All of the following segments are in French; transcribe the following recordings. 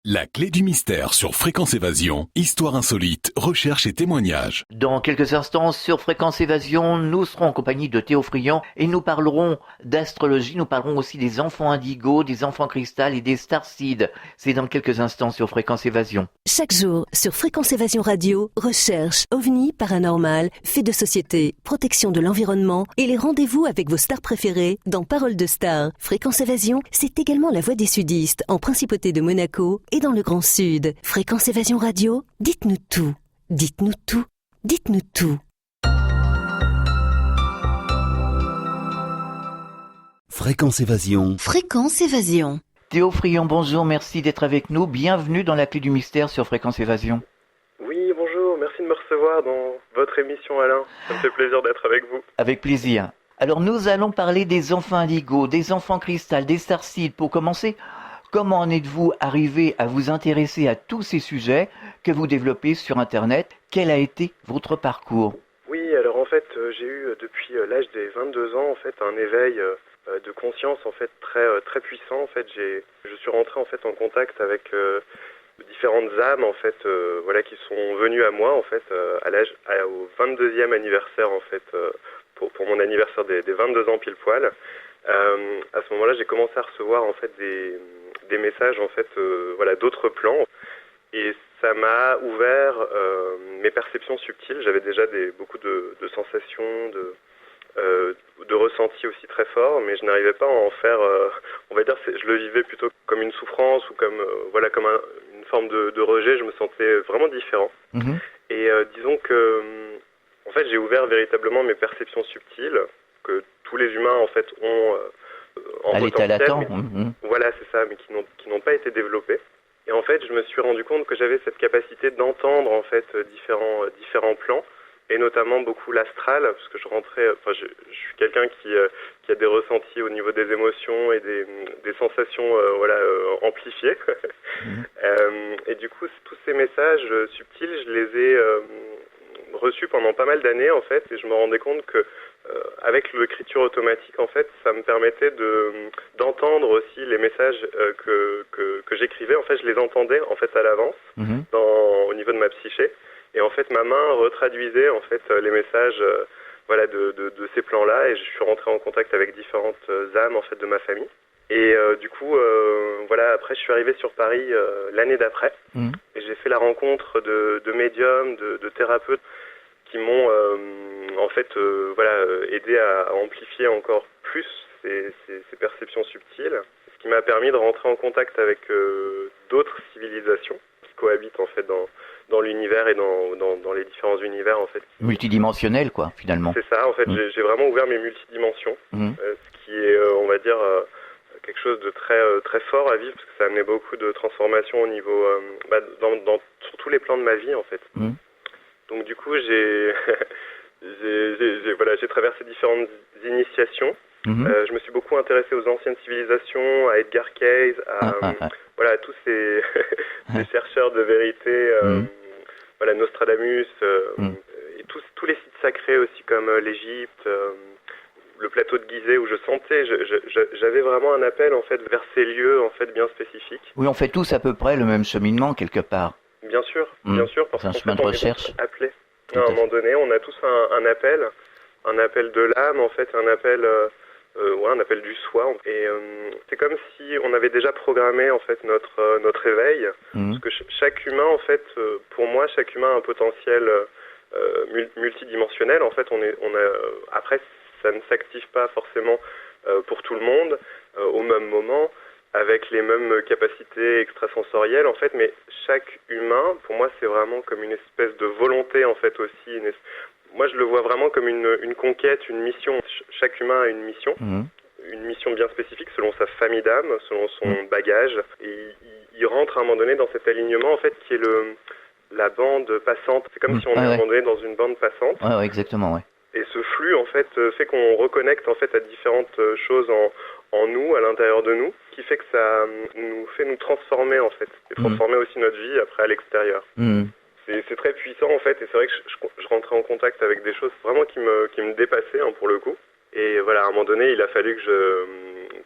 La clé du mystère sur Fréquence Évasion, histoire insolite, recherche et témoignages. Dans quelques instants, sur Fréquence Évasion, nous serons en compagnie de Théo Friand et nous parlerons d'astrologie, nous parlerons aussi des enfants indigo, des enfants cristal et des starseeds. C'est dans quelques instants sur Fréquence Évasion. Chaque jour, sur Fréquence Évasion Radio, recherche, ovni, paranormal, faits de société, protection de l'environnement et les rendez-vous avec vos stars préférées dans Paroles de Stars. Fréquence Évasion, c'est également la voix des sudistes en Principauté de Monaco et dans le Grand Sud. Fréquence Évasion Radio, dites-nous tout. Dites-nous tout. Dites-nous tout. Fréquence Évasion. Fréquence Évasion. Théo Friand, bonjour, merci d'être avec nous. Bienvenue dans la clé du mystère sur Fréquence Évasion. Oui, bonjour, merci de me recevoir dans votre émission, Alain. Ça me fait plaisir d'être avec vous. Avec plaisir. Alors nous allons parler des enfants indigo, des enfants cristal, des starseeds. Pour commencer, comment en êtes-vous arrivé à vous intéresser à tous ces sujets que vous développez sur Internet? Quel a été votre parcours? Oui, alors en fait, j'ai eu depuis l'âge des 22 ans en fait un éveil de conscience en fait très puissant. En fait, je suis rentré en fait en contact avec différentes âmes en fait, voilà, qui sont venues à moi en fait au 22e anniversaire en fait, pour mon anniversaire des 22 ans pile poil. À ce moment-là, j'ai commencé à recevoir en fait des messages en fait, voilà, d'autres plans, et ça m'a ouvert mes perceptions subtiles. J'avais déjà beaucoup de sensations, de ressentis aussi très forts, mais je n'arrivais pas à en faire, on va dire, je le vivais plutôt comme une souffrance ou comme voilà, comme une forme de rejet. Je me sentais vraiment différent. Mhm. Et disons que en fait, j'ai ouvert véritablement mes perceptions subtiles que tous les humains en fait ont en À l'état potentiel, latent. mais Mhm. voilà, c'est ça, mais qui n'ont pas été développés. Et en fait, je me suis rendu compte que j'avais cette capacité d'entendre en fait différents plans, et notamment beaucoup l'astral, parce que je suis quelqu'un qui a des ressentis au niveau des émotions et des sensations voilà, amplifiées. Et du coup, tous ces messages subtils, je les ai reçus pendant pas mal d'années en fait, et je me rendais compte que avec l'écriture automatique, en fait, ça me permettait d'entendre aussi les messages que j'écrivais. En fait, je les entendais en fait à l'avance, Mhm. au niveau de ma psyché, et en fait, ma main retraduisait en fait les messages, voilà, de ces plans-là, et je suis rentré en contact avec différentes âmes en fait de ma famille. Et du coup, voilà, après, je suis arrivé sur Paris l'année d'après, Mhm. et j'ai fait la rencontre de médiums, de thérapeutes qui m'ont en fait voilà, aidé à amplifier encore plus ces perceptions subtiles, ce qui m'a permis de rentrer en contact avec d'autres civilisations qui cohabitent en fait dans l'univers et dans les différents univers en fait. Multidimensionnel, quoi, finalement. C'est ça, en fait, Mhm. j'ai vraiment ouvert mes multidimensions, Mhm. ce qui est, on va dire, quelque chose de très fort à vivre, parce que ça a amené beaucoup de transformations au niveau, sur tous les plans de ma vie en fait. Mhm. Donc du coup, j'ai traversé différentes initiations. Mhm. Je me suis beaucoup intéressé aux anciennes civilisations, à Edgar Cayce, voilà, à tous ces, ces chercheurs de vérité, voilà, Nostradamus, Mhm. et tous les sites sacrés aussi, comme l'Égypte, le plateau de Gizeh, où je sentais, j'avais vraiment un appel en fait vers ces lieux en fait bien spécifiques. Oui, on fait tous à peu près le même cheminement, quelque part. Bien sûr, parce C'est un qu'en chemin fait, de on est recherche. tous appelés. Tout À à un moment donné, on a tous un appel de l'âme, en fait, un appel du soi. Et c'est comme si on avait déjà programmé en fait notre éveil, Mhm. parce que chaque humain, en fait, pour moi, chaque humain a un potentiel multidimensionnel. En fait, après, ça ne s'active pas forcément pour tout le monde au même moment, avec les mêmes capacités extrasensorielles en fait, mais chaque humain, pour moi, c'est vraiment comme une espèce de volonté en fait aussi. Moi, je le vois vraiment comme une conquête, une mission. Chaque humain a une mission, Mhm. une mission bien spécifique selon sa famille d'âme, selon son bagage, et il rentre à un moment donné dans cet alignement en fait qui est la bande passante. C'est comme si on est à un moment donné dans une bande passante. Ouais, exactement, ouais. Et ce flux, en fait, fait qu'on reconnecte en fait à différentes choses en nous, à l'intérieur de nous, qui fait que ça nous fait nous transformer en fait, et transformer aussi notre vie après à l'extérieur. Mhm. C'est très puissant en fait, et c'est vrai que je rentrais en contact avec des choses vraiment qui me dépassaient hein, pour le coup. Et voilà, à un moment donné, il a fallu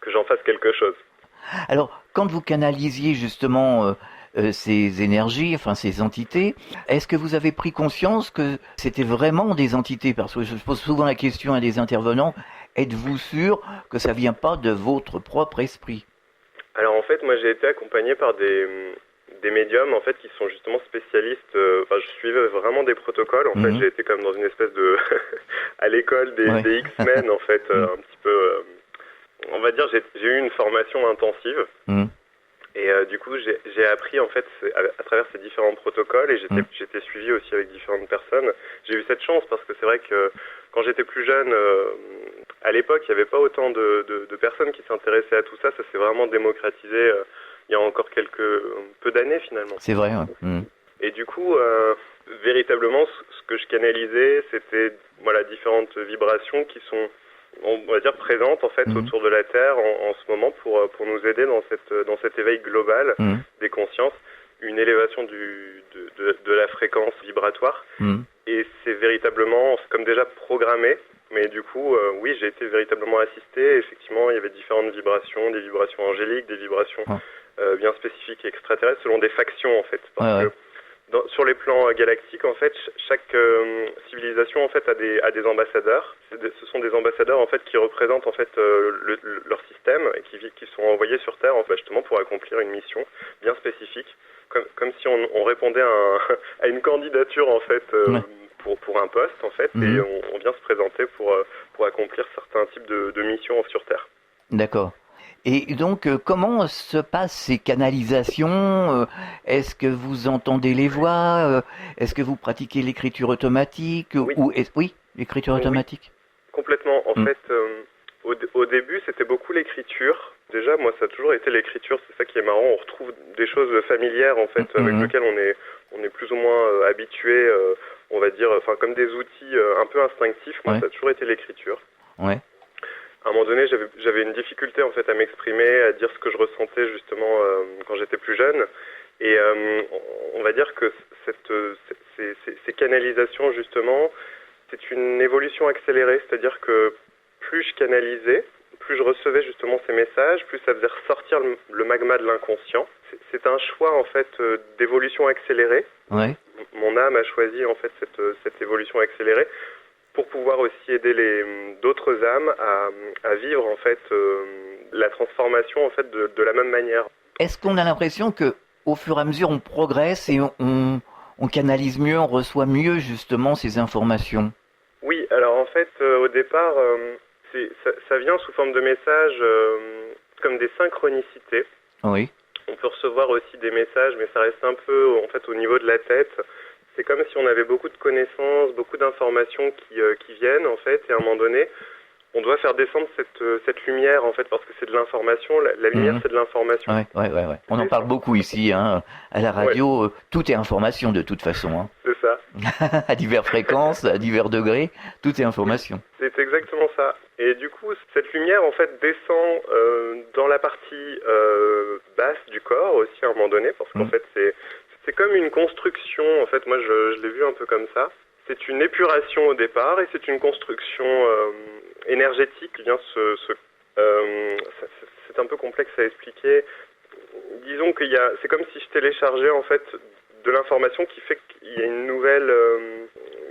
que j'en fasse quelque chose. Alors, quand vous canalisiez justement ces énergies, enfin ces entités. Est-ce que vous avez pris conscience que c'était vraiment des entités? Parce que je pose souvent la question à des intervenants, êtes-vous sûr que ça vient pas de votre propre esprit? Alors en fait, moi j'ai été accompagné par des médiums en fait qui sont justement spécialistes. Enfin, je suivais vraiment des protocoles. En fait, j'ai été comme dans une espèce de à l'école des X-Men en fait, un petit peu. On va dire, j'ai eu une formation intensive. Et du coup, j'ai appris en fait à travers ces différents protocoles et j'étais suivi aussi avec différentes personnes. J'ai eu cette chance parce que c'est vrai que quand j'étais plus jeune, à l'époque, il n'y avait pas autant de personnes qui s'intéressaient à tout ça. Ça s'est vraiment démocratisé il y a encore peu d'années finalement. C'est vrai, ouais. Et du coup, véritablement, ce que je canalisais, c'était voilà, différentes vibrations qui sont, on va dire, présentes en fait autour de la Terre en ce moment pour nous aider dans cet éveil global des consciences, une élévation de la fréquence vibratoire. Et c'est véritablement, c'est comme déjà programmé, mais du coup, oui, j'ai été véritablement assisté. Effectivement, il y avait différentes vibrations, des vibrations angéliques, des vibrations bien spécifiques et extraterrestres, selon des factions en fait. Parce que sur les plans galactiques, en fait, chaque civilisation en fait a des ambassadeurs. Ce sont des ambassadeurs en fait qui représentent en fait leur système et qui sont envoyés sur Terre en fait, justement pour accomplir une mission bien spécifique, comme si on répondait à une candidature en fait pour un poste en fait, et on vient se présenter pour accomplir certains types de missions sur Terre. D'accord. Et donc, comment se passent ces canalisations? Est-ce que vous entendez les voix? Est-ce que vous pratiquez l'écriture automatique? Oui, l'écriture automatique. Complètement. En fait, au début, c'était beaucoup l'écriture. Déjà, moi, ça a toujours été l'écriture. C'est ça qui est marrant. On retrouve des choses familières, en fait, avec lesquelles on est plus ou moins habitué, on va dire, enfin, comme des outils un peu instinctifs. Moi, ça a toujours été l'écriture. Ouais. À un moment donné, j'avais une difficulté en fait à m'exprimer, à dire ce que je ressentais justement quand j'étais plus jeune. Et on va dire que ces canalisations justement, c'est une évolution accélérée. C'est-à-dire que plus je canalisais, plus je recevais justement ces messages, plus ça faisait ressortir le magma de l'inconscient. C'est un choix en fait d'évolution accélérée. Ouais. Mon âme a choisi en fait cette évolution accélérée, pour pouvoir aussi aider d'autres âmes à vivre en fait la transformation en fait de la même manière. Est-ce qu'on a l'impression que au fur et à mesure on progresse et on canalise mieux, on reçoit mieux justement ces informations? Oui, alors en fait au départ ça vient sous forme de messages comme des synchronicités. Oui. On peut recevoir aussi des messages, mais ça reste un peu en fait au niveau de la tête. C'est comme si on avait beaucoup de connaissances, beaucoup d'informations qui viennent en fait, et à un moment donné, on doit faire descendre cette lumière en fait, parce que c'est de l'information. La lumière, c'est de l'information. Ouais. On en parle beaucoup ici, hein. À la radio, tout est information de toute façon. Hein. C'est ça. À diverses fréquences, à divers degrés, tout est information. C'est exactement ça. Et du coup, cette lumière en fait descend dans la partie basse du corps aussi à un moment donné, parce qu'en fait c'est comme une construction, en fait, moi je l'ai vu un peu comme ça. C'est une épuration au départ et c'est une construction énergétique qui vient c'est un peu complexe à expliquer. Disons c'est comme si je téléchargeais en fait de l'information qui fait qu'il y a une nouvelle,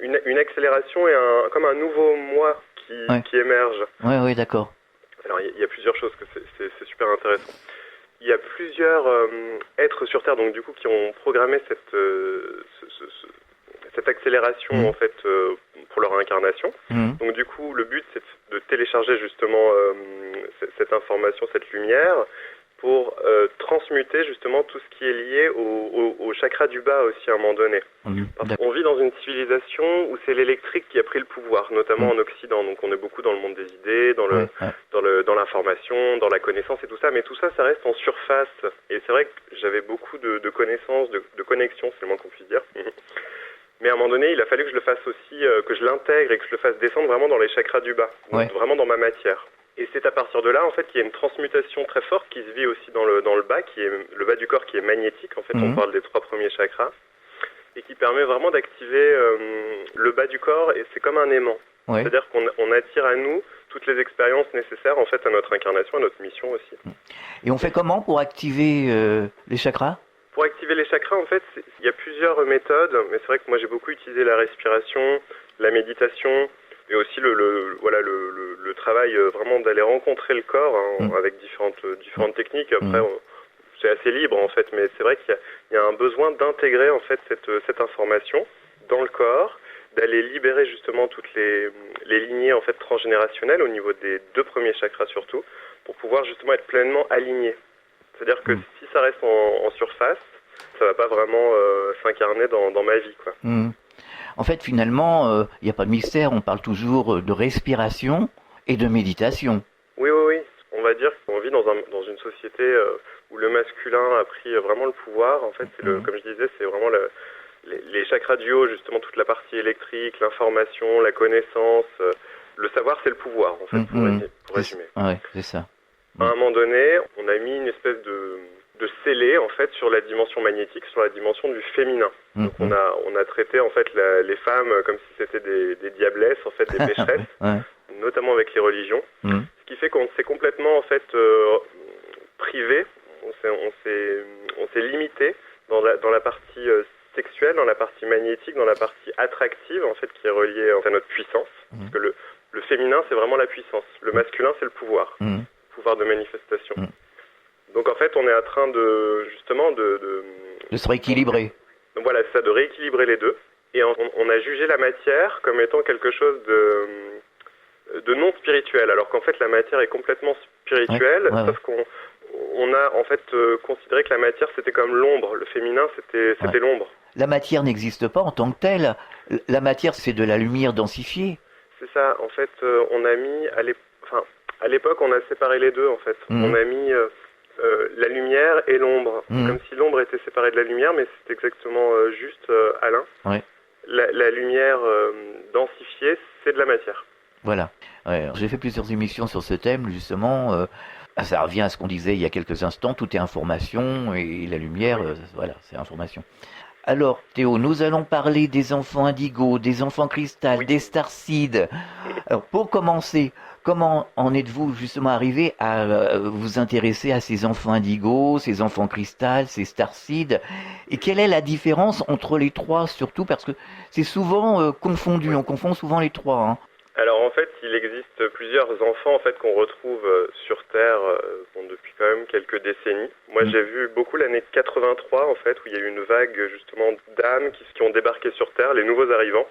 une accélération et comme un nouveau moi qui émerge. Oui, d'accord. Alors il y a plusieurs choses, que c'est super intéressant. Il y a plusieurs êtres sur Terre, donc du coup, qui ont programmé cette accélération en fait pour leur incarnation. Donc du coup, le but c'est de télécharger justement cette information, cette lumière, pour transmuter justement tout ce qui est lié au chakra du bas aussi à un moment donné. Parce qu'on vit dans une civilisation où c'est l'électrique qui a pris le pouvoir, notamment en Occident. Donc on est beaucoup dans le monde des idées, dans l'information, dans la connaissance et tout ça. Mais tout ça, ça reste en surface. Et c'est vrai que j'avais beaucoup de connaissances, de connexions, c'est le moins qu'on puisse dire. Mais à un moment donné, il a fallu que je le fasse aussi, que je l'intègre et que je le fasse descendre vraiment dans les chakras du bas, vraiment dans ma matière. Et c'est à partir de là, en fait, qu'il y a une transmutation très forte qui se vit aussi dans le bas, qui est le bas du corps qui est magnétique. En fait, on parle des 3 premiers chakras, et qui permet vraiment d'activer le bas du corps. Et c'est comme un aimant. C'est-à-dire qu'on attire à nous toutes les expériences nécessaires, en fait, à notre incarnation, à notre mission aussi. Et on fait comment pour activer les chakras? Pour activer activer les chakras, en fait, il y a plusieurs méthodes, mais c'est vrai que moi j'ai beaucoup utilisé la respiration, la méditation, et aussi le travail vraiment d'aller rencontrer le corps avec différentes techniques. Après, c'est assez libre en fait, mais c'est vrai qu'il y a un besoin d'intégrer en fait cette information dans le corps, d'aller libérer justement toutes les lignées en fait transgénérationnelles au niveau des 2 premiers chakras surtout, pour pouvoir justement être pleinement aligné. C'est-à-dire que si ça reste en surface, ça va pas vraiment s'incarner dans ma vie, quoi. En fait, finalement, il n'y a pas de mystère, on parle toujours de respiration et de méditation. Oui. On va dire qu'on vit dans une société où le masculin a pris vraiment le pouvoir. En fait, comme je disais, c'est vraiment les chakras du haut, justement, toute la partie électrique, l'information, la connaissance. Le savoir, c'est le pouvoir, en fait, pour résumer. Ouais, c'est ça. À un moment donné, on a mis une espèce de scellé en fait sur la dimension magnétique, sur la dimension du féminin. Donc on a traité en fait les femmes comme si c'était des diablesses, en fait des pécheresses, notamment avec les religions. Ce qui fait qu'on s'est complètement en fait privé, on s'est limité dans la partie sexuelle, dans la partie magnétique, dans la partie attractive en fait qui est reliée à notre puissance. Parce que le féminin c'est vraiment la puissance, le masculin c'est le pouvoir. Pouvoir de manifestation. Donc en fait, on est en train de se rééquilibrer. Donc voilà, c'est ça, de rééquilibrer les deux. Et on a jugé la matière comme étant quelque chose de non spirituel, alors qu'en fait la matière est complètement spirituelle, sauf qu'on a en fait considéré que la matière c'était comme l'ombre, le féminin c'était l'ombre. La matière n'existe pas en tant que telle. La matière c'est de la lumière densifiée. C'est ça. En fait, on a mis à l'époque, on a séparé les deux, en fait. On a mis la lumière et l'ombre. Comme si l'ombre était séparée de la lumière, mais c'est exactement juste, Alain. Ouais. La lumière densifiée, c'est de la matière. Voilà. Ouais. J'ai fait plusieurs émissions sur ce thème, justement. Ça revient à ce qu'on disait il y a quelques instants. Tout est information et la lumière, voilà, c'est information. Alors, Théo, nous allons parler des enfants indigo, des enfants cristal, des starseeds. Alors, pour commencer, comment en êtes-vous justement arrivé à vous intéresser à ces enfants indigo, ces enfants cristal, ces starseeds? Et quelle est la différence entre les trois, surtout parce que c'est souvent confondu, on confond souvent les trois. Hein. Alors en fait, il existe plusieurs enfants en fait qu'on retrouve sur Terre depuis quand même quelques décennies. Moi, j'ai vu beaucoup l'année 83 en fait, où il y a eu une vague justement d'âmes qui ont débarqué sur Terre, les nouveaux arrivants.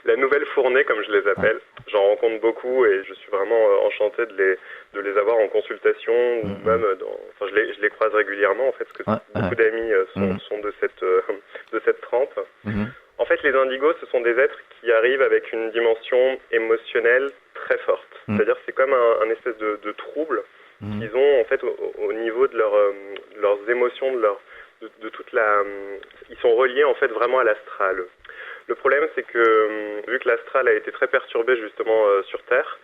La nouvelle fournée, comme je les appelle. J'en rencontre beaucoup et je suis vraiment enchanté de les avoir en consultation ou même je les croise régulièrement en fait, parce que beaucoup d'amis sont de cette trempe. En fait, les indigos, ce sont des êtres qui arrivent avec une dimension émotionnelle très forte. C'est-à-dire c'est comme un espèce de trouble qu'ils ont en fait au niveau de leurs émotions, de toute la... Ils sont reliés en fait vraiment à l'astral. Le problème, c'est que vu que l'astral a été très perturbé justement sur Terre,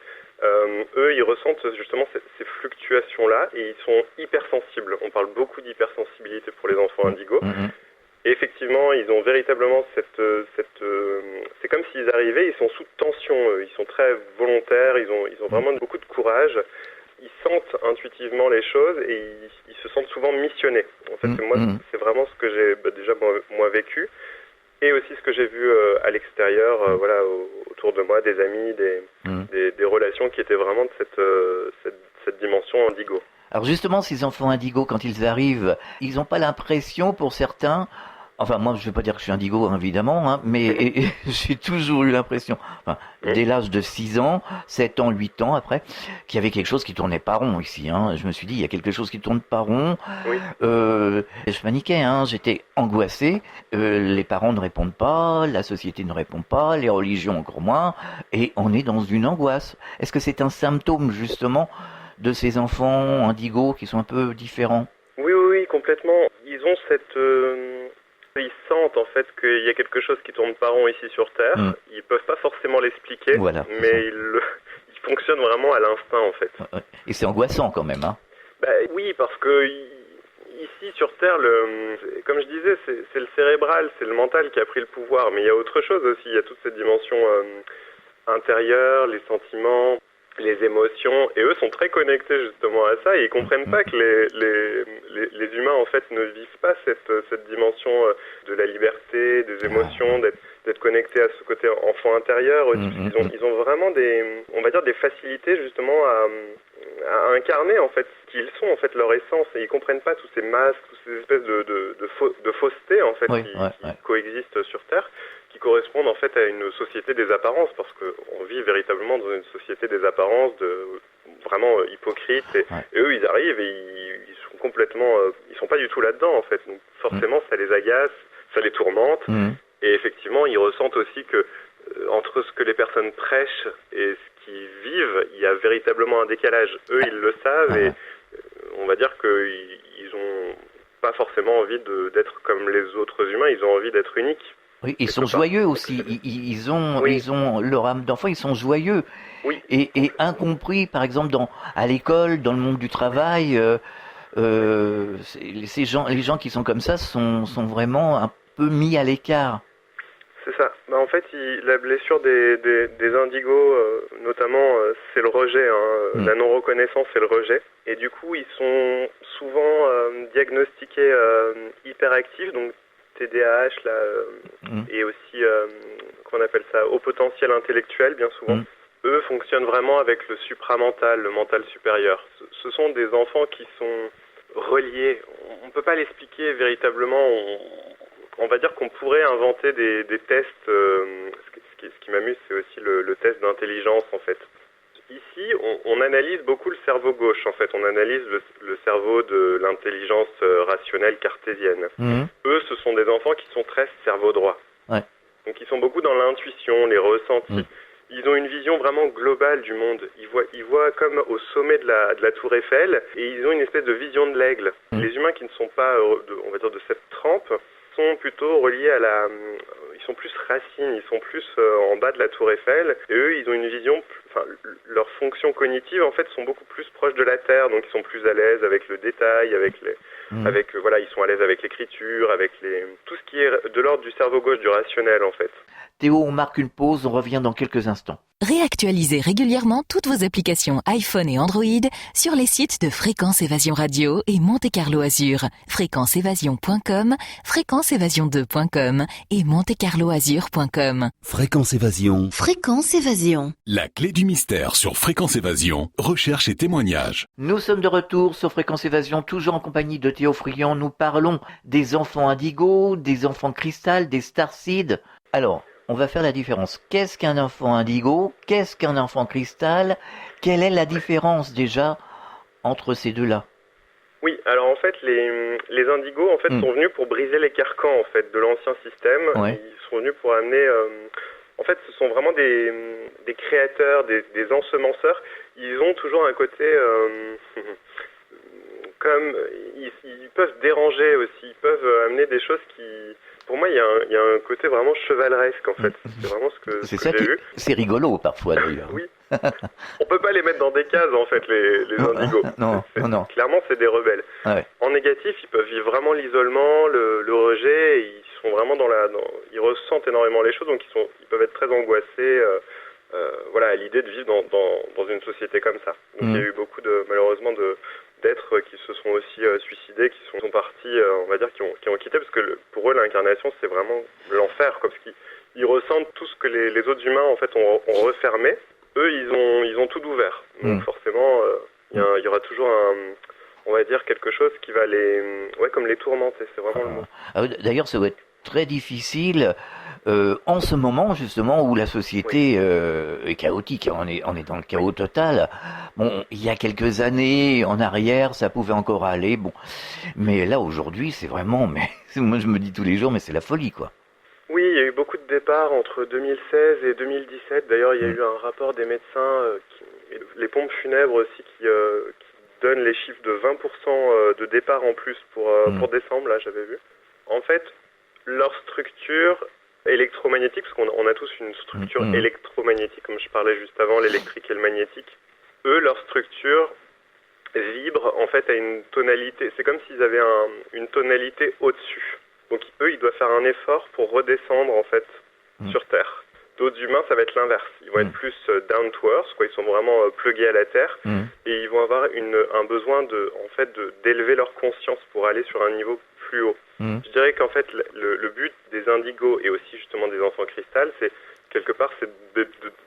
eux, ils ressentent justement ces fluctuations-là et ils sont hypersensibles. On parle beaucoup d'hypersensibilité pour les enfants indigos. Et effectivement, ils ont véritablement c'est comme s'ils arrivaient, ils sont sous tension, ils sont très volontaires, ils ont vraiment beaucoup de courage. Ils sentent intuitivement les choses et ils se sentent souvent missionnés. En fait, c'est vraiment ce que j'ai déjà moi vécu. Et aussi ce que j'ai vu à l'extérieur, autour de moi, des amis, des relations qui étaient vraiment de cette dimension indigo. Alors justement, ces enfants indigos, quand ils arrivent, ils n'ont pas l'impression, pour certains, enfin moi je ne vais pas dire que je suis indigo, hein, évidemment, hein, mais j'ai toujours eu l'impression, dès l'âge de 6 ans, 7 ans, 8 ans après, qu'il y avait quelque chose qui tournait pas rond ici. Hein. Je me suis dit, il y a quelque chose qui tourne pas rond. Je paniquais, hein, j'étais angoissé, les parents ne répondent pas, la société ne répond pas, les religions encore moins, et on est dans une angoisse. Est-ce que c'est un symptôme justement de ces enfants indigos qui sont un peu différents? Oui, complètement. Ils ont ils sentent en fait qu'il y a quelque chose qui tourne pas rond ici sur Terre. Ils peuvent pas forcément l'expliquer, mais ils fonctionnent vraiment à l'instinct en fait. Et c'est angoissant quand même, hein? Oui, parce que ici sur Terre, comme je disais, c'est le cérébral, c'est le mental qui a pris le pouvoir. Mais il y a autre chose aussi. Il y a toute cette dimension intérieure, les sentiments. les émotions, et eux sont très connectés justement à ça, et ils comprennent pas que les humains en fait ne vivent pas cette dimension de la liberté, des émotions, d'être connectés à ce côté enfant intérieur aussi. Ils ont vraiment on va dire des facilités justement à incarner en fait ce qu'ils sont, en fait leur essence, et ils comprennent pas tous ces masques, toutes ces espèces de fausseté en fait qui coexistent sur Terre, qui correspondent en fait à une société des apparences, parce qu'on vit véritablement dans une société des apparences, vraiment hypocrite, et eux ils arrivent et ils sont complètement, ils sont pas du tout là-dedans en fait, donc forcément ça les agace, ça les tourmente, et effectivement ils ressentent aussi que entre ce que les personnes prêchent et ce qu'ils vivent, il y a véritablement un décalage. Eux ils le savent, et on va dire qu'ils ont pas forcément envie d'être comme les autres humains, ils ont envie d'être uniques. Oui, ils sont joyeux aussi. Ils ont leur âme d'enfant. Ils sont joyeux et incompris. Par exemple, à l'école, dans le monde du travail, les gens qui sont comme ça sont vraiment un peu mis à l'écart. C'est ça. En fait, la blessure des indigos, notamment, c'est le rejet. La non-reconnaissance, c'est le rejet. Et du coup, ils sont souvent diagnostiqués hyperactifs, donc TDAH et aussi qu'on appelle ça haut potentiel intellectuel bien souvent. Eux fonctionnent vraiment avec le supramental, le mental supérieur. Ce sont des enfants qui sont reliés. On peut pas l'expliquer véritablement. On va dire qu'on pourrait inventer des tests. Ce qui m'amuse, c'est aussi le test d'intelligence en fait. Ici, on analyse beaucoup le cerveau gauche, en fait. On analyse le cerveau de l'intelligence rationnelle cartésienne. Eux, ce sont des enfants qui sont très cerveau droit. Donc, ils sont beaucoup dans l'intuition, les ressentis. Ils ont une vision vraiment globale du monde. Ils voient comme au sommet de la tour Eiffel, et ils ont une espèce de vision de l'aigle. Les humains qui ne sont pas, on va dire, de cette trempe, sont plutôt reliés ils sont plus racines, ils sont plus en bas de la tour Eiffel, et eux ils ont une vision, leurs fonctions cognitives en fait sont beaucoup plus proches de la terre, donc ils sont plus à l'aise avec le détail, ils sont à l'aise avec l'écriture, avec tout ce qui est de l'ordre du cerveau gauche, du rationnel en fait. Théo, on marque une pause, on revient dans quelques instants. Réactualisez régulièrement toutes vos applications iPhone et Android sur les sites de Fréquence Évasion Radio et Monte Carlo Azur. fréquenceévasion.com, fréquenceévasion2.com et montecarloazur.com. Fréquence Évasion. Fréquence Évasion. La clé du mystère sur Fréquence Évasion, recherche et témoignages. Nous sommes de retour sur Fréquence Évasion, toujours en compagnie de Théo Friand. Nous parlons des enfants indigo, des enfants cristal, des starseeds. Alors, on va faire la différence. Qu'est-ce qu'un enfant indigo? Qu'est-ce qu'un enfant cristal? Quelle est la différence déjà entre ces deux-là? Oui, alors en fait, les indigos en fait sont venus pour briser les carcans en fait de l'ancien système. Ils sont venus pour amener. En fait, ce sont vraiment des créateurs, des ensemenceurs. Ils ont toujours un côté comme ils peuvent déranger aussi. Ils peuvent amener des choses qui. Pour moi, il y a un côté vraiment chevaleresque, en fait. C'est vraiment ce que j'ai vu. C'est rigolo, parfois, d'ailleurs. Oui. On peut pas les mettre dans des cases, en fait, les indigos. Non. Clairement, c'est des rebelles. En négatif, ils peuvent vivre vraiment l'isolement, le rejet, et ils sont vraiment ils ressentent énormément les choses, donc ils peuvent être très angoissés, à l'idée de vivre dans une société comme ça. Donc, il y a eu beaucoup malheureusement, d'êtres qui se sont aussi suicidés, qui sont partis, on va dire, qui ont quitté, parce que pour eux, l'incarnation, c'est vraiment l'enfer, parce qu'ils ressentent tout ce que les autres humains, en fait, ont refermé. Eux, ils ont tout ouvert. Donc, forcément, il y aura toujours on va dire, quelque chose qui va comme les tourmenter, c'est vraiment le mot. D'ailleurs, ça va être très difficile en ce moment, justement, où la société est chaotique. On est dans le chaos total. Bon, il y a quelques années en arrière, ça pouvait encore aller. Bon, mais là, aujourd'hui, c'est vraiment... moi, je me dis tous les jours, mais c'est la folie, quoi. Oui, il y a eu beaucoup de départs entre 2016 et 2017. D'ailleurs, il y a eu un rapport des médecins, les pompes funèbres aussi, qui donnent les chiffres de 20% de départs en plus pour décembre, là, j'avais vu. En fait, leur structure électromagnétique, parce qu'on a tous une structure électromagnétique, comme je parlais juste avant, l'électrique et le magnétique. Eux, leur structure vibre en fait à une tonalité. C'est comme s'ils avaient une tonalité au-dessus. Donc eux, ils doivent faire un effort pour redescendre en fait sur Terre. D'autres humains, ça va être l'inverse. Ils vont être plus down to earth, quoi. Ils sont vraiment plugués à la terre et ils vont avoir un besoin d'élever leur conscience pour aller sur un niveau plus haut. Je dirais qu'en fait, le but des indigos et aussi justement des enfants cristal, c'est quelque part, c'est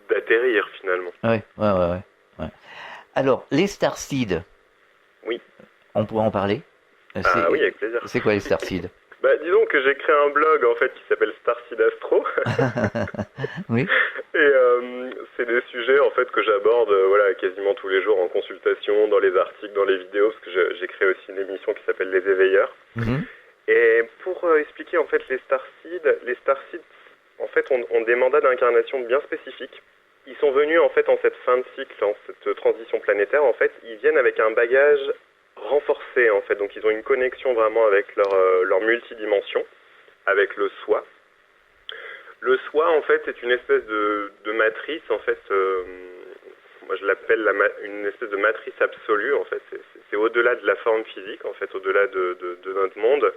d'atterrir finalement. Ouais. Alors, les starseeds. Oui. On pourra en parler. Oui, avec plaisir. C'est quoi les starseeds? Disons que j'ai créé un blog en fait qui s'appelle Starseed Astro. Oui. Et c'est des sujets en fait que j'aborde quasiment tous les jours en consultation, dans les articles, dans les vidéos, parce que j'ai créé aussi une émission qui s'appelle Les Éveilleurs. Et pour expliquer en fait les starseeds en fait ont des mandats d'incarnation bien spécifiques. Ils sont venus en fait en cette fin de cycle, en cette transition planétaire, en fait, ils viennent avec un bagage renforcé en fait, donc ils ont une connexion vraiment avec leur multidimension, avec le soi. Le soi en fait est une espèce de matrice en fait, moi je l'appelle une espèce de matrice absolue en fait, c'est au-delà de la forme physique en fait, au-delà de notre monde.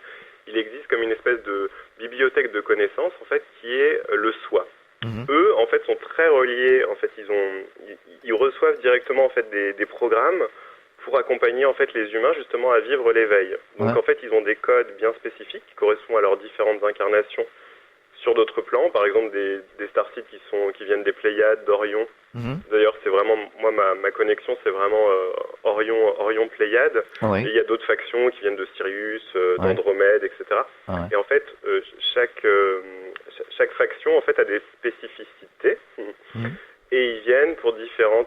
Il existe comme une espèce de bibliothèque de connaissances en fait qui est le soi. Eux en fait sont très reliés, en fait ils reçoivent directement en fait des programmes pour accompagner en fait les humains justement à vivre l'éveil. Donc en fait ils ont des codes bien spécifiques qui correspondent à leurs différentes incarnations sur d'autres plans, par exemple des starseeds qui viennent des Pléiades, d'Orion. D'ailleurs c'est vraiment, moi ma connexion c'est vraiment Orion Pléiade. Et il y a d'autres factions qui viennent de Sirius, d'Andromède, etc. Et en fait chaque faction en fait a des spécificités et ils viennent pour différents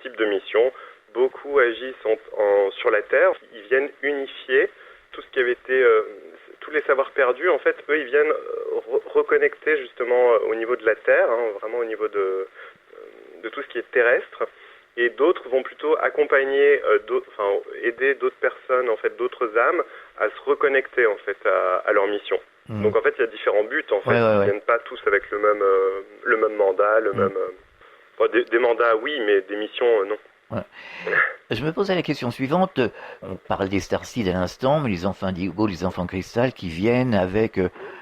types de missions. Beaucoup agissent sur la Terre, ils viennent unifier tout ce qui avait été, tous les savoirs perdus, en fait, eux, ils viennent reconnecter justement au niveau de la Terre, vraiment au niveau de tout ce qui est terrestre, et d'autres vont plutôt accompagner, aider d'autres personnes, en fait, d'autres âmes, à se reconnecter, en fait, à leur mission. Donc, en fait, il y a différents buts, en fait, ils viennent pas tous avec le même mandat, des mandats, oui, mais des missions, non. Je me posais la question suivante. On parle des starseeds à l'instant, mais les enfants indigo, les enfants cristal qui viennent avec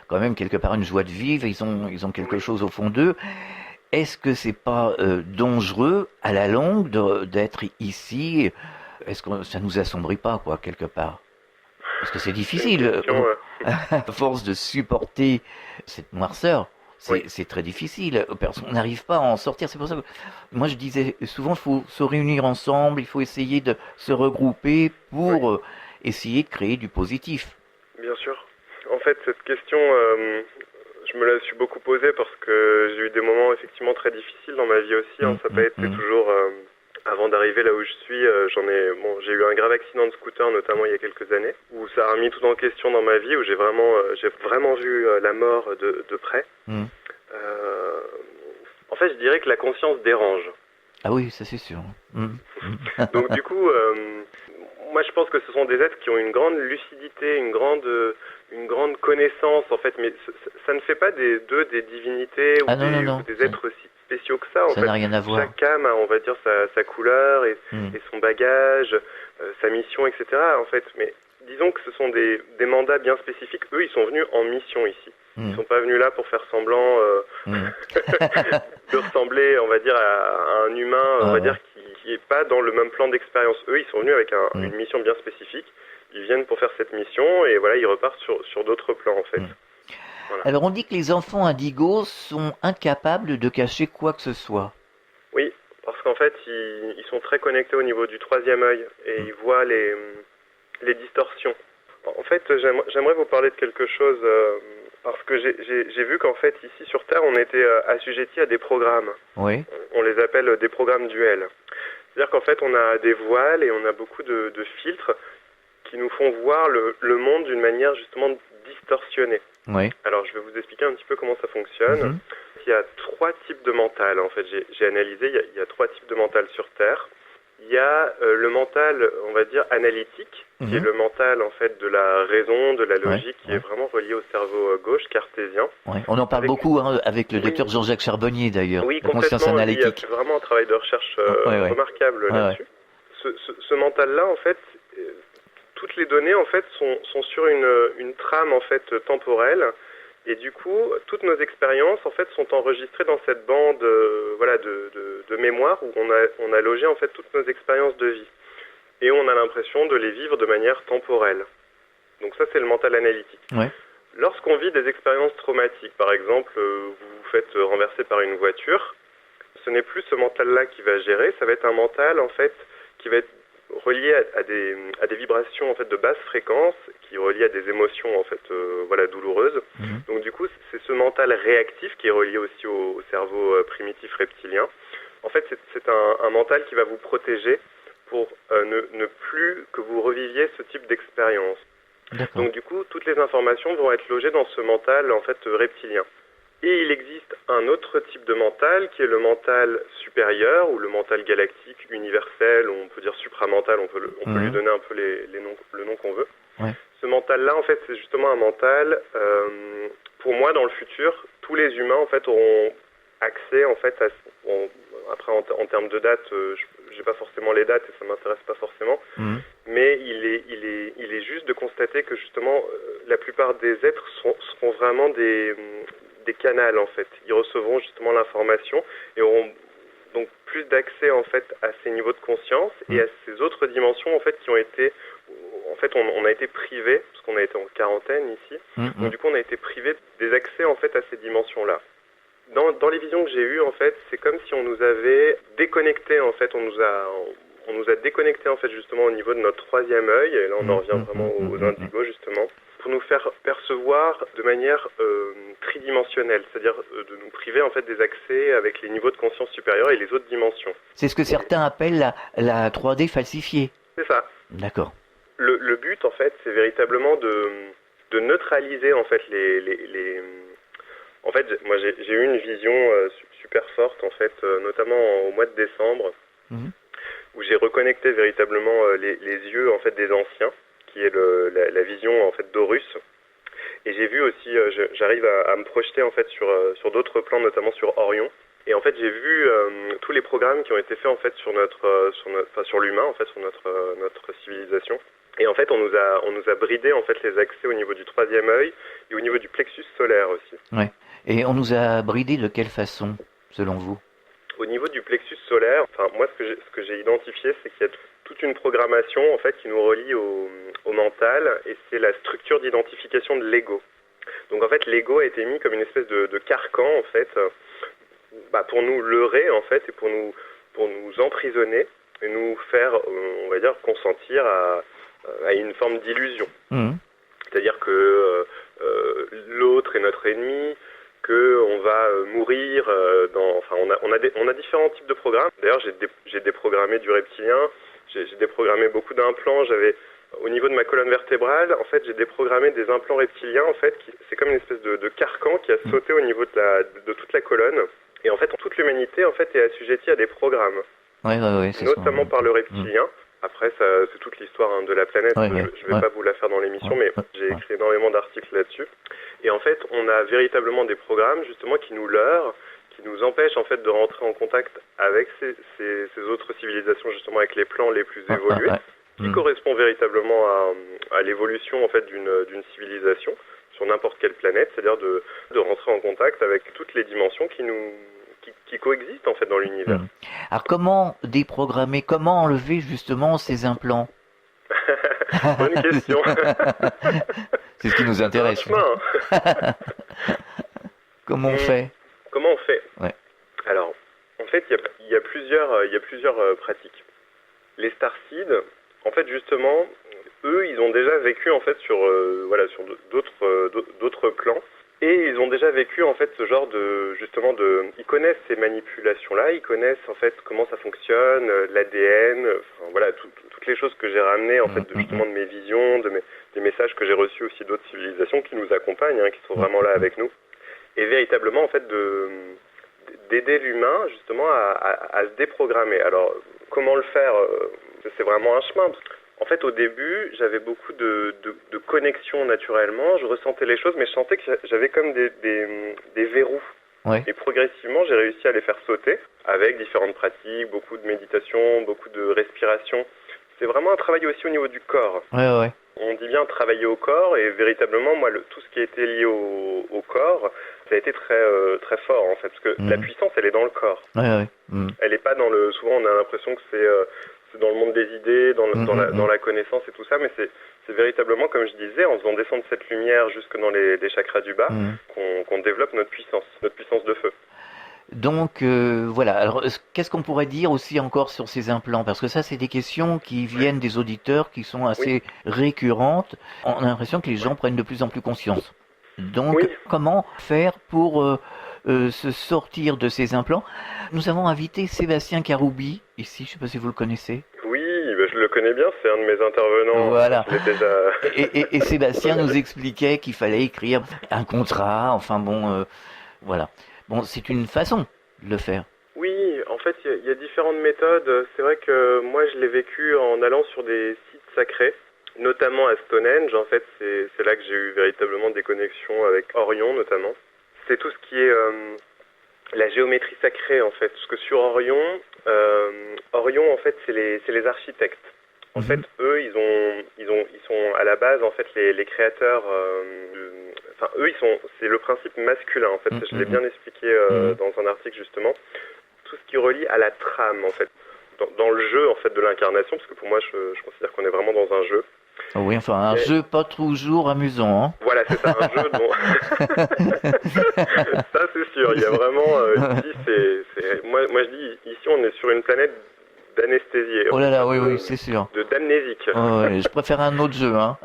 quand même quelque part une joie de vivre, ils ont quelque chose au fond d'eux. Est-ce que c'est pas dangereux à la longue d'être ici? Est-ce que ça nous assombrit pas, quoi, quelque part? Parce que c'est difficile, à force de supporter cette noirceur. C'est très difficile. On n'arrive pas à en sortir. C'est pour ça que moi je disais souvent il faut se réunir ensemble, il faut essayer de se regrouper pour essayer de créer du positif. Bien sûr. En fait, cette question, je me la suis beaucoup posée parce que j'ai eu des moments effectivement très difficiles dans ma vie aussi. Ça n'a pas été toujours... avant d'arriver là où je suis, j'ai eu un grave accident de scooter, notamment il y a quelques années, où ça a remis tout en question dans ma vie, où j'ai vraiment vu la mort de près. En fait, je dirais que la conscience dérange. Ah oui, ça c'est sûr. Donc du coup, moi je pense que ce sont des êtres qui ont une grande lucidité, une grande connaissance en fait, mais ça ne fait pas d'eux des divinités ou des êtres aussi spéciaux que ça. Ça n'a rien à voir. Chaque âme a, on va dire, sa couleur et son bagage, sa mission, etc. En fait, mais disons que ce sont des mandats bien spécifiques. Eux, ils sont venus en mission ici. Ils sont pas venus là pour faire semblant de ressembler, on va dire, à un humain, on va dire, qui est pas dans le même plan d'expérience. Eux, ils sont venus avec une mission bien spécifique. Ils viennent pour faire cette mission et voilà, ils repartent sur d'autres plans, en fait. Voilà. Alors, on dit que les enfants indigos sont incapables de cacher quoi que ce soit. Oui, parce qu'en fait, ils sont très connectés au niveau du troisième œil et ils voient les distorsions. En fait, j'aimerais vous parler de quelque chose parce que j'ai vu qu'en fait, ici sur Terre, on était assujettis à des programmes. Oui. On les appelle des programmes duels. C'est-à-dire qu'en fait, on a des voiles et on a beaucoup de filtres qui nous font voir le monde d'une manière justement distorsionnée. Oui. Alors, je vais vous expliquer un petit peu comment ça fonctionne. Il y a 3 types de mental. En fait, j'ai analysé, il y a 3 types de mental sur Terre. Il y a le mental, on va dire, analytique, qui est le mental, en fait, de la raison, de la logique, qui est vraiment relié au cerveau gauche, cartésien. Ouais. On en parle beaucoup avec le docteur Jean-Jacques Charbonnier, d'ailleurs. Oui, la conscience analytique. Il y a vraiment un travail de recherche remarquable là-dessus. Ce mental-là, en fait, toutes les données, en fait, sont sur une trame, en fait, temporelle, Et du coup, toutes nos expériences en fait sont enregistrées dans cette bande de mémoire où on a logé en fait toutes nos expériences de vie. Et on a l'impression de les vivre de manière temporelle. Donc ça, c'est le mental analytique. Ouais. Lorsqu'on vit des expériences traumatiques, par exemple, vous vous faites renverser par une voiture, ce n'est plus ce mental-là qui va gérer, ça va être un mental en fait qui va être relié à des vibrations en fait de basse fréquence, qui est relié à des émotions en fait douloureuses. Donc du coup, c'est ce mental réactif qui est relié aussi au cerveau primitif reptilien. En fait, c'est un mental qui va vous protéger pour ne plus que vous reviviez ce type d'expérience. D'accord. Donc du coup, toutes les informations vont être logées dans ce mental en fait reptilien. Et il existe un autre type de mental qui est le mental supérieur ou le mental galactique, universel, on peut dire supramental, on peut lui donner un peu le nom qu'on veut. Ouais. Ce mental-là, en fait, c'est justement un mental, pour moi, dans le futur, tous les humains, en fait, auront accès, en fait, après, en termes de date, j'ai pas forcément les dates et ça m'intéresse pas forcément, mais il est juste de constater que, justement, la plupart des êtres seront vraiment des canals, en fait. Ils recevront, justement, l'information et auront donc plus d'accès, en fait, à ces niveaux de conscience et à ces autres dimensions, en fait, qui ont été... En fait, on a été privé, parce qu'on a été en quarantaine ici, donc du coup, on a été privé des accès, en fait, à ces dimensions-là. Dans les visions que j'ai eues, en fait, c'est comme si on nous avait déconnecté, en fait, on nous a déconnecté, en fait, justement, au niveau de notre troisième œil, et là, on en revient vraiment aux indigos, justement, pour nous faire percevoir de manière tridimensionnelle, c'est-à-dire de nous priver, en fait, des accès avec les niveaux de conscience supérieurs et les autres dimensions. C'est ce que certains appellent la 3D falsifiée. C'est ça. D'accord. Le but, en fait, c'est véritablement de neutraliser, en fait, En fait, moi, j'ai eu une vision super forte, en fait, notamment au mois de décembre, où j'ai reconnecté véritablement les yeux, en fait, des anciens, qui est la vision, en fait, d'Horus. Et j'ai vu aussi, j'arrive à me projeter, en fait, sur d'autres plans, notamment sur Orion. Et en fait, j'ai vu tous les programmes qui ont été faits, en fait, sur l'humain, en fait, sur notre civilisation. Et en fait, on nous a bridé, en fait, les accès au niveau du troisième œil et au niveau du plexus solaire aussi. Ouais. Et on nous a bridé de quelle façon, selon vous? Au niveau du plexus solaire, enfin, moi, ce que j'ai identifié, c'est qu'il y a toute une programmation, en fait, qui nous relie au mental, et c'est la structure d'identification de l'ego. Donc, en fait, l'ego a été mis comme une espèce de carcan, en fait, pour nous leurrer, en fait, et pour nous emprisonner, et nous faire, on va dire, consentir à une forme d'illusion. C'est-à-dire que l'autre est notre ennemi, qu'on va mourir on a différents types de programmes. D'ailleurs, j'ai déprogrammé du reptilien, j'ai déprogrammé beaucoup d'implants. Au niveau de ma colonne vertébrale, en fait, j'ai déprogrammé des implants reptiliens, en fait, c'est comme une espèce de carcan qui a sauté au niveau de toute la colonne. Et en fait, toute l'humanité, en fait, est assujettie à des programmes. Ouais, c'est notamment par le reptilien. Après, c'est toute l'histoire de la planète. Je vais pas vous la faire dans l'émission, mais j'ai écrit énormément d'articles là-dessus. Et en fait, on a véritablement des programmes, justement, qui nous leurrent, qui nous empêchent, en fait, de rentrer en contact avec ces autres civilisations, justement, avec les plans les plus évolués, qui correspondent véritablement à l'évolution, en fait, d'une civilisation sur n'importe quelle planète, c'est-à-dire de rentrer en contact avec toutes les dimensions qui coexistent, en fait, dans l'univers. Alors, comment déprogrammer, comment enlever, justement, ces implants? Bonne question. C'est ce qui nous intéresse. Comment on fait? Comment on fait? Ouais. Alors, en fait, il y a plusieurs pratiques. Les starseeds, en fait, justement, eux, ils ont déjà vécu, en fait, sur d'autres plans. Et ils ont déjà vécu, en fait, ce genre ils connaissent ces manipulations-là, ils connaissent, en fait, comment ça fonctionne, l'ADN, toutes les choses que j'ai ramenées, en fait, justement, de mes visions, des messages que j'ai reçus aussi d'autres civilisations qui nous accompagnent, qui sont vraiment là avec nous. Et véritablement, en fait, d'aider l'humain, justement, à se déprogrammer. Alors, comment le faire? C'est vraiment un chemin. En fait, au début, j'avais beaucoup de connexions naturellement, je ressentais les choses, mais je sentais que j'avais comme des verrous. Ouais. Et progressivement, j'ai réussi à les faire sauter avec différentes pratiques, beaucoup de méditation, beaucoup de respiration. C'est vraiment un travail aussi au niveau du corps. Ouais. On dit bien travailler au corps, et véritablement, moi, tout ce qui a été lié au corps, ça a été très fort, en fait, parce que la puissance, elle est dans le corps. Ouais. Elle n'est pas dans le... Souvent, on a l'impression que c'est dans le monde des idées, dans la connaissance et tout ça, mais c'est véritablement, comme je disais, en faisant descendre cette lumière jusque dans les chakras du bas, qu'on développe notre puissance de feu. Donc voilà, alors qu'est-ce qu'on pourrait dire aussi encore sur ces implants? Parce que ça, c'est des questions qui viennent des auditeurs, qui sont assez récurrentes. On a l'impression que les gens prennent de plus en plus conscience. Donc comment faire pour se sortir de ces implants? Nous avons invité Sébastien Karoubi, ici, je ne sais pas si vous le connaissez. Oui, je le connais bien, c'est un de mes intervenants. Voilà. Je l'ai déjà... et Sébastien nous expliquait qu'il fallait écrire un contrat, enfin bon, voilà. Bon, c'est une façon de le faire. Oui, en fait, il y a différentes méthodes. C'est vrai que moi, je l'ai vécu en allant sur des sites sacrés, notamment à Stonehenge. En fait, c'est là que j'ai eu véritablement des connexions avec Orion, notamment. C'est tout ce qui est la géométrie sacrée, en fait. Parce que sur Orion, en fait, c'est les architectes. En fait, eux, ils sont à la base, en fait, les créateurs. Enfin, eux, c'est le principe masculin, en fait. Je l'ai bien expliqué dans un article, justement. Tout ce qui relie à la trame, en fait. Dans le jeu, en fait, de l'incarnation, parce que pour moi, je considère qu'on est vraiment dans un jeu. Oui, enfin, un jeu pas toujours amusant, hein. Voilà, c'est ça, un jeu dont... Ça, c'est sûr. Il y a vraiment... ici, moi, je dis, ici, on est sur une planète d'anesthésié. Oh là là, oui, c'est sûr. D'amnésique. Oh, ouais, je préfère un autre jeu, hein.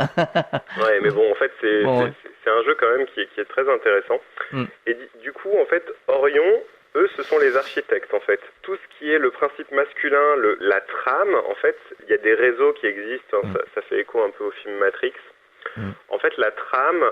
Ouais, mais bon, en fait, c'est un jeu quand même qui est très intéressant. Et du coup, en fait, Orion, eux, ce sont les architectes, en fait. Tout ce qui est le principe masculin, la trame, en fait, il y a des réseaux qui existent. Ça fait écho un peu au film Matrix. En fait, la trame,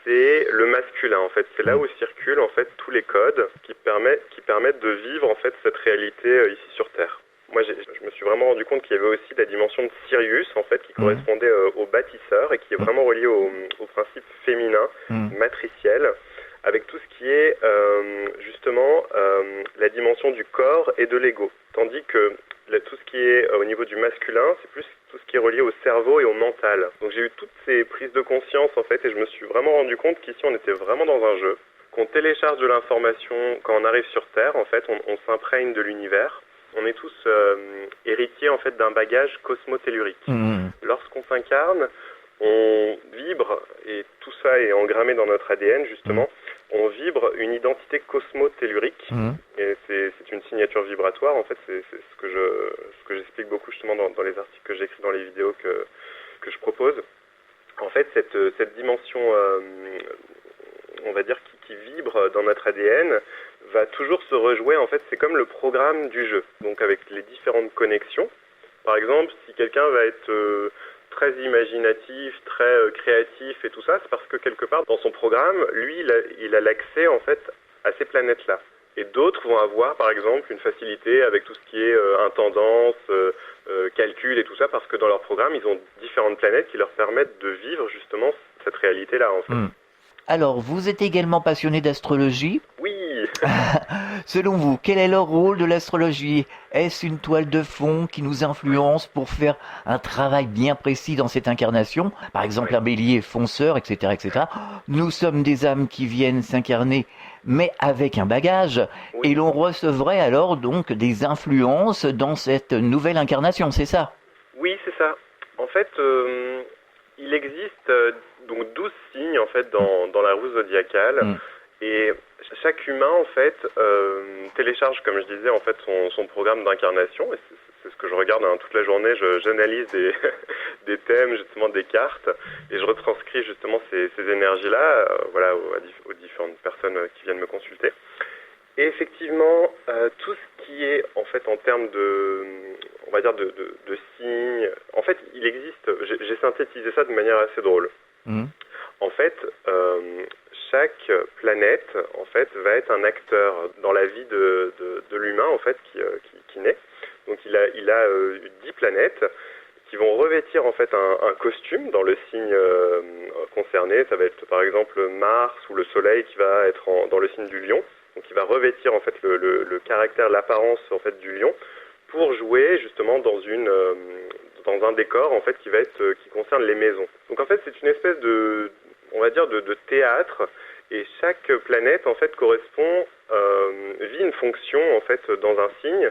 c'est le masculin, en fait. C'est là où circulent, en fait, tous les codes qui permettent de vivre, en fait, cette réalité ici sur Terre. Moi, je me suis vraiment rendu compte qu'il y avait aussi la dimension de Sirius, en fait, qui correspondait au bâtisseur et qui est vraiment relié au principe féminin, matriciel, avec tout ce qui est justement la dimension du corps et de l'ego. Tandis que tout ce qui est au niveau du masculin, c'est plus tout ce qui est relié au cerveau et au mental. Donc j'ai eu toutes ces prises de conscience, en fait, et je me suis vraiment rendu compte qu'ici, on était vraiment dans un jeu, qu'on télécharge de l'information quand on arrive sur Terre, en fait, on s'imprègne de l'univers. On est tous héritiers, en fait, d'un bagage cosmotellurique. Lorsqu'on s'incarne, on vibre, et tout ça est engrammé dans notre ADN, justement, on vibre une identité cosmotellurique, et c'est une signature vibratoire, en fait, c'est ce que j'explique beaucoup, justement, dans les articles que j'écris, dans les vidéos que je propose. En fait, cette dimension, on va dire, qui vibre dans notre ADN, va toujours se rejouer, en fait, c'est comme le programme du jeu, donc avec les différentes connexions. Par exemple, si quelqu'un va être très imaginatif, très créatif et tout ça, c'est parce que quelque part, dans son programme, lui, il a l'accès, en fait, à ces planètes-là. Et d'autres vont avoir, par exemple, une facilité avec tout ce qui est intendance, calcul et tout ça, parce que dans leur programme, ils ont différentes planètes qui leur permettent de vivre, justement, cette réalité-là, en fait. Alors, vous êtes également passionné d'astrologie? Oui. Selon vous, quel est le rôle de l'astrologie? Est-ce une toile de fond qui nous influence pour faire un travail bien précis dans cette incarnation? Par exemple, un bélier fonceur, etc., etc. Nous sommes des âmes qui viennent s'incarner, mais avec un bagage, et l'on recevrait alors donc des influences dans cette nouvelle incarnation, c'est ça? Oui, c'est ça. En fait, il existe donc 12 signes, en fait, dans la roue zodiacale. Et chaque humain, en fait, télécharge, comme je disais, en fait, son programme d'incarnation. Et c'est ce que je regarde toute la journée. J'analyse des thèmes, justement, des cartes. Et je retranscris, justement, ces énergies-là, voilà, aux différentes personnes qui viennent me consulter. Et effectivement, tout ce qui est, en fait, en termes on va dire, de signes, en fait, il existe, j'ai synthétisé ça de manière assez drôle. En fait, chaque planète, en fait, va être un acteur dans la vie de l'humain, en fait, qui naît. Donc, il a 10 planètes qui vont revêtir, en fait, un costume dans le signe concerné. Ça va être, par exemple, Mars ou le Soleil qui va être dans le signe du Lion. Donc, il va revêtir, en fait, le caractère, l'apparence, en fait, du Lion pour jouer, justement, dans dans un décor en fait qui concerne les maisons. Donc en fait c'est une espèce de, on va dire de théâtre, et chaque planète en fait correspond, vit une fonction en fait dans un signe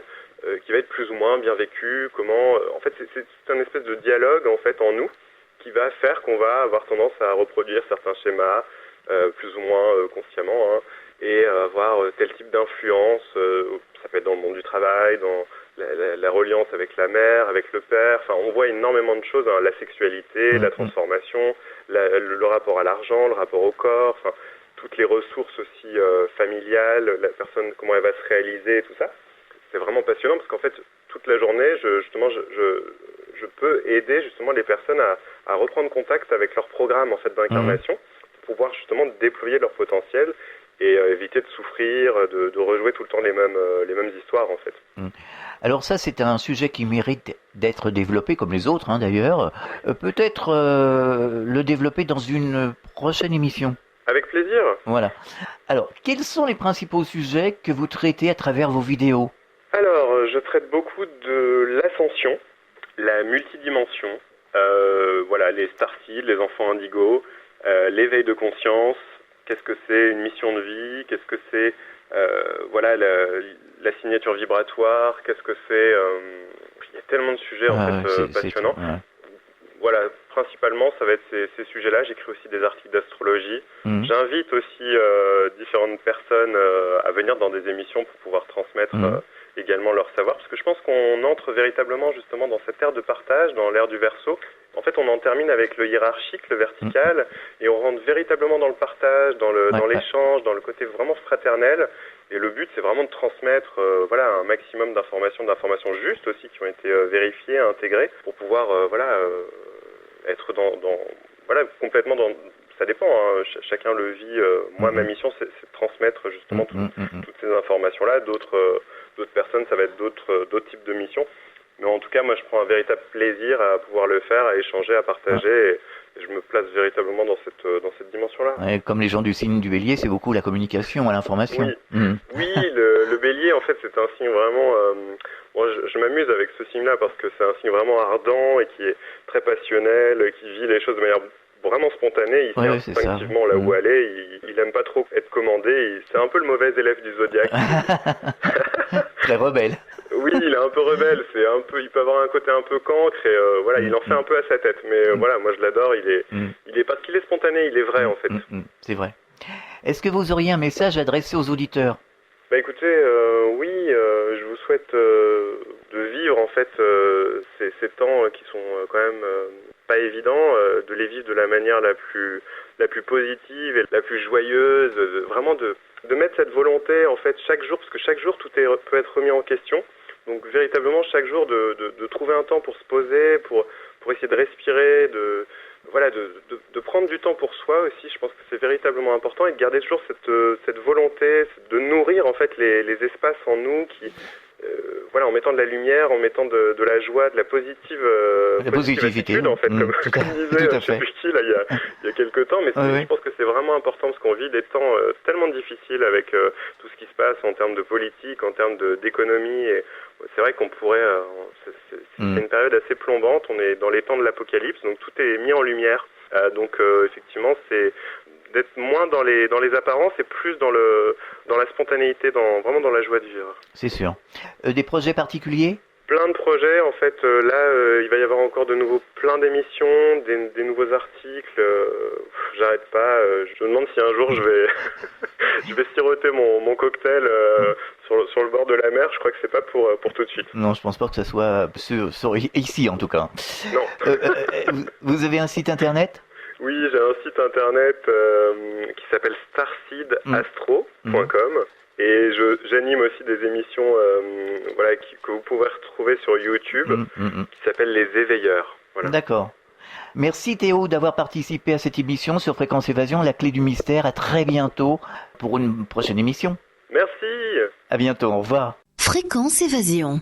qui va être plus ou moins bien vécu. En fait c'est un espèce de dialogue en fait en nous qui va faire qu'on va avoir tendance à reproduire certains schémas plus ou moins consciemment, hein, et avoir tel type d'influence. Ça peut être dans le monde du travail, dans la reliance avec la mère, avec le père. Enfin, on voit énormément de choses, hein, la sexualité, la transformation, le rapport à l'argent, le rapport au corps, enfin, toutes les ressources aussi familiales, la personne, comment elle va se réaliser, tout ça. C'est vraiment passionnant parce qu'en fait, toute la journée, je peux aider justement les personnes à reprendre contact avec leur programme en fait d'incarnation pour pouvoir justement déployer leur potentiel et éviter de souffrir, de rejouer tout le temps les mêmes histoires en fait. Alors ça, c'est un sujet qui mérite d'être développé, comme les autres hein, d'ailleurs. Peut-être le développer dans une prochaine émission. Avec plaisir. Voilà. Alors, quels sont les principaux sujets que vous traitez à travers vos vidéos? Alors, je traite beaucoup de l'ascension, la multidimension, voilà, les starseeds, les enfants indigo, l'éveil de conscience. Qu'est-ce que c'est une mission de vie? Qu'est-ce que c'est voilà, la signature vibratoire? Qu'est-ce que c'est il y a tellement de sujets en fait passionnants. Voilà, principalement, ça va être ces sujets-là. J'écris aussi des articles d'astrologie. J'invite aussi différentes personnes à venir dans des émissions pour pouvoir transmettre également leur savoir, parce que je pense qu'on entre véritablement justement dans cette ère de partage, dans l'ère du Verseau. En fait, on en termine avec le hiérarchique, le vertical, et on rentre véritablement dans le partage, dans l'échange, dans le côté vraiment fraternel. Et le but, c'est vraiment de transmettre voilà, un maximum d'informations justes aussi, qui ont été vérifiées, intégrées, pour pouvoir être voilà, complètement dans... Ça dépend, hein, chacun le vit. Moi, ma mission, c'est de transmettre justement toutes ces informations-là. D'autres personnes, ça va être d'autres types de missions. Mais en tout cas, moi, je prends un véritable plaisir à pouvoir le faire, à échanger, à partager. Et je me place véritablement dans cette dimension-là. Ouais, comme les gens du signe du Bélier, c'est beaucoup la communication, l'information. Oui, le Bélier, en fait, c'est un signe vraiment... moi, je m'amuse avec ce signe-là parce que c'est un signe vraiment ardent et qui est très passionnel, qui vit les choses de manière vraiment spontanée. Il sait instinctivement là où aller. Il aime pas trop être commandé. C'est un peu le mauvais élève du zodiaque. Très rebelle. Oui, il est un peu rebelle. Il peut avoir un côté un peu cancre et voilà, il en fait un peu à sa tête. Mais voilà, moi je l'adore. Il est parce qu'il est spontané, il est vrai en fait. C'est vrai. Est-ce que vous auriez un message adressé aux auditeurs? Bah écoutez, oui, je vous souhaite de vivre en fait ces temps qui sont quand même pas évidents, de les vivre de la manière la plus positive et la plus joyeuse, vraiment de mettre cette volonté en fait chaque jour, parce que chaque jour tout peut être remis en question. Donc véritablement chaque jour de trouver un temps pour se poser, pour essayer de respirer, de prendre du temps pour soi aussi. Je pense que c'est véritablement important, et de garder toujours cette volonté de nourrir en fait les espaces en nous qui voilà, en mettant de la lumière, en mettant de la joie, de la positivité en fait, comme disait je sais plus qui là il y a quelques temps, mais je pense que c'est vraiment important parce qu'on vit des temps tellement difficiles avec tout ce qui se passe en termes de politique, en termes d'économie, et c'est vrai qu'on pourrait c'est une période assez plombante. On est dans les temps de l'apocalypse, donc tout est mis en lumière, donc effectivement c'est d'être moins dans les apparences et plus dans la spontanéité, vraiment dans la joie de vivre. C'est sûr. Des projets particuliers? Plein de projets, en fait, là, il va y avoir encore de nouveau plein d'émissions, des nouveaux articles, j'arrête pas, je me demande si un jour je vais siroter mon cocktail sur le bord de la mer. Je crois que c'est pas pour tout de suite. Non, je pense pas que ça soit ici en tout cas. Non. Vous avez un site internet? Oui, j'ai un site internet qui s'appelle starseedastro.com. Et j'anime aussi des émissions voilà, que vous pouvez retrouver sur YouTube, qui s'appellent Les Éveilleurs. Voilà. D'accord. Merci Théo d'avoir participé à cette émission sur Fréquence Évasion, la clé du mystère. À très bientôt pour une prochaine émission. Merci. À bientôt, au revoir. Fréquence Évasion.